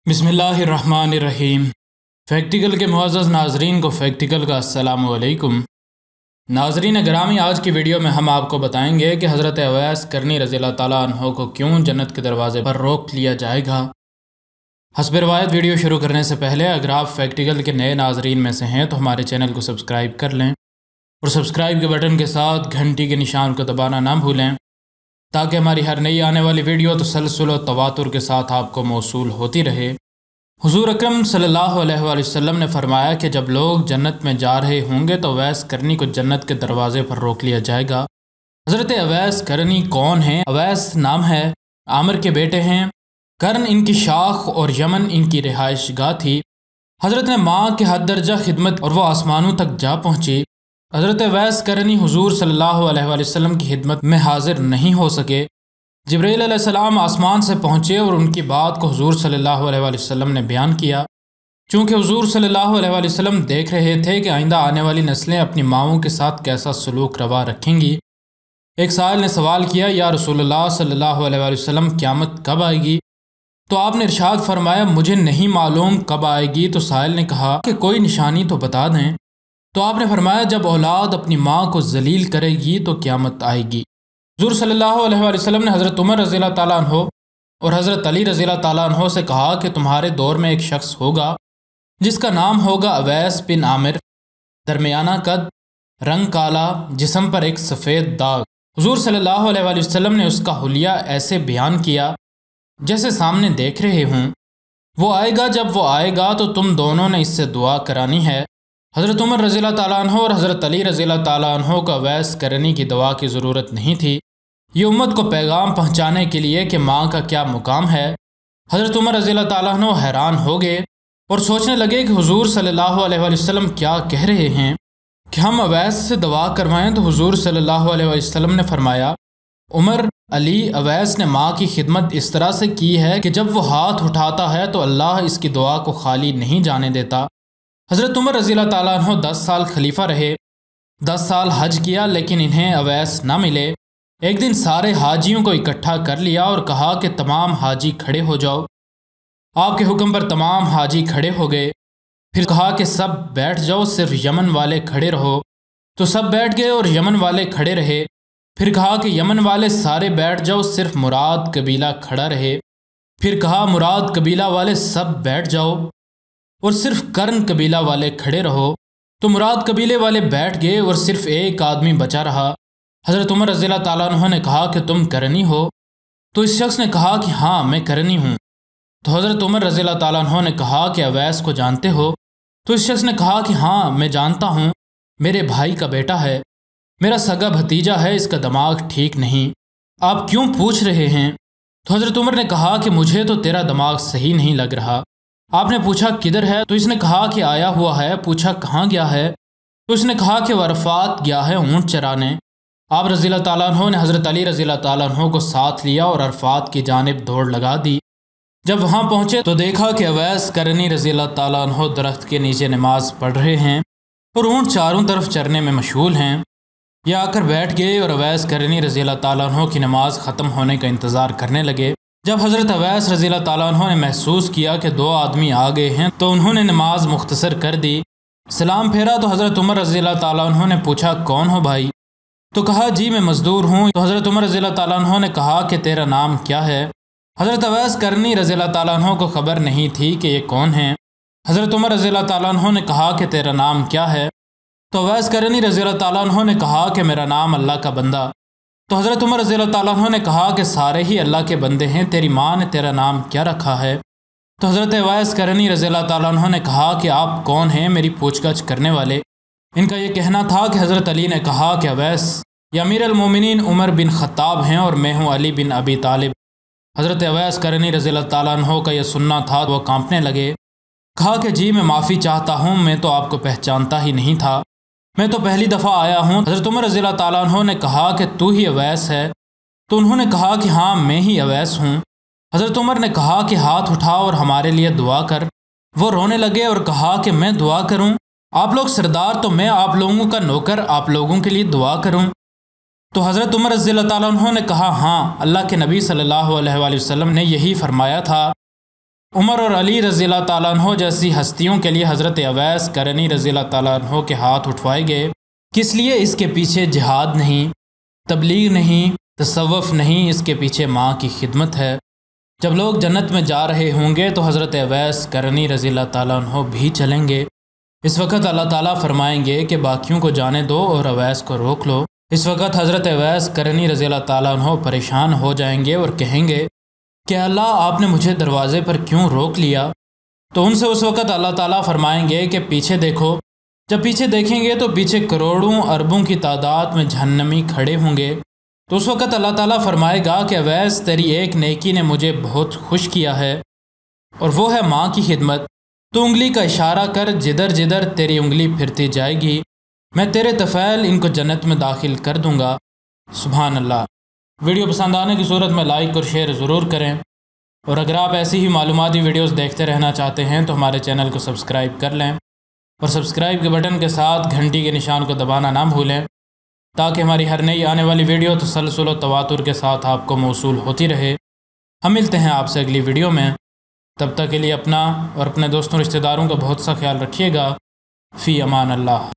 बिस्मिल्लाहिर्रहमानिर्रहीम। फ़ैक्टिकल के मुअज़्ज़ज़ नाज़रीन को फ़ैक्टिकल का अस्सलामु अलैकुम। नाज़रीन गिरामी, आज की वीडियो में हम आपको बताएंगे कि हज़रत अवैस करनी रज़ियल्लाहु ताला अन्हु को क्यों जन्नत के दरवाज़े पर रोक लिया जाएगा। हस्ब रिवायत वीडियो शुरू करने से पहले अगर आप फ़ैक्टिकल के नए नाज़रीन में से हैं तो हमारे चैनल को सब्सक्राइब कर लें और सब्सक्राइब के बटन के साथ घंटी के निशान को दबाना ना भूलें ताकि हमारी हर नई आने वाली वीडियो तसलसल और तवातुर के साथ आपको मौसूल होती रहे। हुज़ूर अकरम सल्लल्लाहु अलैहि वसल्लम ने फरमाया कि जब लोग जन्नत में जा रहे होंगे तो अवैस करनी को जन्नत के दरवाज़े पर रोक लिया जाएगा। हज़रत अवैस करनी कौन है? अवैस नाम है, आमिर के बेटे हैं। करन इनकी शाख और यमन इनकी रिहाइश गाह थी। हज़रत ने माँ के हद दर्जा खिदमत और वह आसमानों तक जा पहुँची। हज़रत अवैस करनी हुज़ूर सल्लल्लाहु अलैहि वसल्लम की खिदमत में हाजिर नहीं हो सके। जिब्रील अलैहिस्सलाम आसमान से पहुँचे और उनकी बात को हुज़ूर सल्लल्लाहु अलैहि वसल्लम ने बयान किया। चूँकि हुज़ूर सल्लल्लाहु अलैहि वसल्लम देख रहे थे कि आइंदा आने वाली नस्लें अपनी माओं के साथ कैसा सलूक रवा रखेंगी। एक साइल ने सवाल किया, या रसूलुल्लाह सल्लल्लाहु अलैहि वसल्लम क़यामत कब आएगी? तो आपने इरशाद फरमाया, मुझे नहीं मालूम कब आएगी। तो साइल ने कहा कि कोई निशानी तो बता दें। तो आपने फरमाया, जब औलाद अपनी माँ को जलील करेगी तो क़यामत आएगी। हुज़ूर सल्लल्लाहु अलैहि वसल्लम ने हज़रत उमर रज़ियल्लाहु ताला अन्हु और हज़रत अली रज़ियल्लाहु ताला अन्हु से कहा कि तुम्हारे दौर में एक शख्स होगा जिसका नाम होगा अवैस बिन आमिर, दरमियाना कद, रंग काला, जिस्म पर एक सफ़ेद दाग। हुज़ूर सल्लल्लाहु अलैहि वसल्लम ने उसका हुलिया ऐसे बयान किया जैसे सामने देख रहे हों। वो आएगा, जब वो आएगा तो तुम दोनों ने इससे दुआ करानी है। हज़रत उमर रज़ियल्लाहु ताला अन्हु और हज़रत अली रज़ियल्लाहु ताला अन्हु को अवैस करनी की दवा की ज़रूरत नहीं थी। ये उम्मत को पैगाम पहुँचाने के लिए कि माँ का क्या मुकाम है। हज़रत उमर रज़ियल्लाहु ताला अन्हु हैरान हो गए और सोचने लगे कि हुज़ूर सल्लल्लाहु अलैहि वसल्लम क्या कह रहे हैं कि हम अवैस से दवा करवाएं। तो हुज़ूर सल्लल्लाहु अलैहि वसल्लम ने फरमाया, उमर, अली, अवैस ने माँ की खिदमत इस तरह से की है कि जब वो हाथ उठाता है तो अल्लाह इसकी दुआ को खाली नहीं जाने देता। हज़रत उमर रज़ियल्लाहु ताला अन्हु 10 साल खलीफा रहे, 10 साल हज किया, लेकिन इन्हें अवैस ना मिले। एक दिन सारे हाजियों को इकट्ठा कर लिया और कहा कि तमाम हाजी खड़े हो जाओ। आपके हुक्म पर तमाम हाजी खड़े हो गए। फिर कहा कि सब बैठ जाओ, सिर्फ यमन वाले खड़े रहो। तो सब बैठ गए और यमन वाले खड़े रहे। फिर कहा कि यमन वाले सारे बैठ जाओ, सिर्फ मुराद कबीला खड़ा रहे। फिर कहा मुराद कबीला वाले सब बैठ जाओ और सिर्फ कर्न कबीला वाले खड़े रहो। तो मुराद कबीले वाले बैठ गए और सिर्फ एक आदमी बचा रहा। हज़रत उमर रज़ियल्लाहु ताला अन्हु ने कहा कि तुम करनी हो? तो इस शख्स ने कहा कि हाँ, मैं करनी हूँ। तो हज़रत उमर रज़ियल्लाहु ताला अन्हु ने कहा कि अवैस को जानते हो? तो इस शख्स ने कहा कि हाँ, मैं जानता हूँ, मेरे भाई का बेटा है, मेरा सगा भतीजा है, इसका दिमाग ठीक नहीं। आप क्यों पूछ रहे हैं? तो हज़रत उमर ने कहा कि मुझे तो तेरा दिमाग सही नहीं लग रहा। आपने पूछा किधर है? तो इसने कहा कि आया हुआ है। पूछा कहाँ गया है? तो इसने कहा कि वह अरफात गया है ऊँट चराने। आप रज़ियल्लाहु ताला अन्हु ने हज़रत अली रज़ियल्लाहु ताला अन्हु को साथ लिया और अरफात की जानिब दौड़ लगा दी। जब वहाँ पहुँचे तो देखा कि अवैस करनी रज़ियल्लाहु ताला अन्हु दरख्त के नीचे नमाज पढ़ रहे हैं और ऊँट चारों तरफ चरने में मशगूल हैं। यह आकर बैठ गए और अवैस करनी रज़ियल्लाहु ताला अन्हु की नमाज ख़त्म होने का इंतज़ार करने लगे। जब हज़रत अवैस रज़ियल्लाहु ताला अन्हु ने महसूस किया कि 2 आदमी आ गए हैं तो उन्होंने नमाज मुख्तसर कर दी। सलाम फेरा तो हज़रत उमर रज़ियल्लाहु ताला अन्हु ने पूछा, कौन हो भाई? तो कहा, जी मैं मज़दूर हूँ। तो हज़रत उमर रज़ियल्लाहु ताला अन्हु ने कहा कि तेरा नाम क्या है? हज़रत अवैस करनी रज़ियल्लाहु ताला अन्हु को खबर नहीं थी कि ये कौन है। हज़रत उमर रज़ियल्लाहु ताला अन्हु ने कहा कि तेरा नाम क्या है? तो अवैस करनी रज़ियल्लाहु ताला अन्हु ने कहा कि मेरा नाम अल्लाह का बंदा। तो हज़रत उमर रज़ियल्लाहु ताला अन्हु ने कहा कि सारे ही अल्लाह के बंदे हैं, तेरी माँ ने तेरा नाम क्या रखा है? तो हज़रत अवैस करनी रज़ियल्लाहु ताला अन्हु ने कहा कि आप कौन हैं मेरी पूछगछ करने वाले? इनका ये कहना था कि हज़रत अली ने कहा कि अवैस या अमीर अल-मोमिनीन उमर बिन ख़त्ताब हैं और मैं हूँ अली बिन अबी तालिब। हज़रत अवैस करनी रज़ियल्लाहु ताला अन्हु का यह सुनना था तो वह काँपने लगे। कहा कि जी मैं माफ़ी चाहता हूँ, मैं तो आपको पहचानता ही नहीं था, मैं तो पहली दफ़ा आया हूँ। हज़रत उमर रज़ियल्लाहु ताला अन्हु ने कहा कि तू ही अवैस है? तो उन्होंने कहा कि हाँ, मैं ही अवैस हूँ। हज़रत उमर ने कहा कि हाथ उठा और हमारे लिए दुआ कर। वो रोने लगे और कहा कि मैं दुआ करूँ? आप लोग सरदार तो मैं आप लोगों का नौकर, आप लोगों के लिए दुआ करूँ? तो हज़रत उमर रज़ियल्लाहु ताला अन्हु ने कहा, हाँ, अल्लाह के नबी सल्लल्लाहु अलैहि वसल्लम ने यही फरमाया था उमर और अली रज़ियल्लाहु ताला अन्हो जैसी हस्तियों के लिए हज़रत अवैस करनी रज़ियल्लाहु ताला अन्हो के हाथ उठवाए गए। किस लिए? इसके पीछे जिहाद नहीं, तबलीग नहीं, तसव्वुफ़ नहीं, इसके पीछे माँ की खिदमत है। जब लोग जन्नत में जा रहे होंगे तो हज़रत अवैस करनी रज़ियल्लाहु ताला अन्हो भी चलेंगे। इस वक्त अल्लाह ताला फरमाएंगे कि बाकियों को जाने दो और अवैस को रोक लो। इस वक्त हज़रत अवैस करनी रज़ियल्लाहु ताला अन्हो परेशान हो जाएंगे और कहेंगे कि अल्लाह आपने मुझे दरवाज़े पर क्यों रोक लिया। तो उनसे उस वक़्त अल्लाह ताला फरमाएंगे कि पीछे देखो। जब पीछे देखेंगे तो पीछे करोड़ों अरबों की तादाद में जहन्नमी खड़े होंगे। तो उस वक़्त अल्लाह ताला फरमाएगा कि अवैस तेरी एक नेकी ने मुझे बहुत खुश किया है और वो है माँ की खिदमत। तो उंगली का इशारा कर, जिधर जिधर तेरी उंगली फिरती जाएगी मैं तेरे तफ़ैल इनको जन्नत में दाखिल कर दूँगा। सुभान अल्लाह। वीडियो पसंद आने की सूरत में लाइक और शेयर ज़रूर करें, और अगर आप ऐसी ही मालूमाती वीडियोस देखते रहना चाहते हैं तो हमारे चैनल को सब्सक्राइब कर लें और सब्सक्राइब के बटन के साथ घंटी के निशान को दबाना ना भूलें, ताकि हमारी हर नई आने वाली वीडियो तसलसल व तवातुर के साथ आपको मौसूल होती रहे। हम मिलते हैं आपसे अगली वीडियो में। तब तक के लिए अपना और अपने दोस्तों रिश्तेदारों का बहुत सा ख्याल रखिएगा। फ़ी अमान अल्लाह।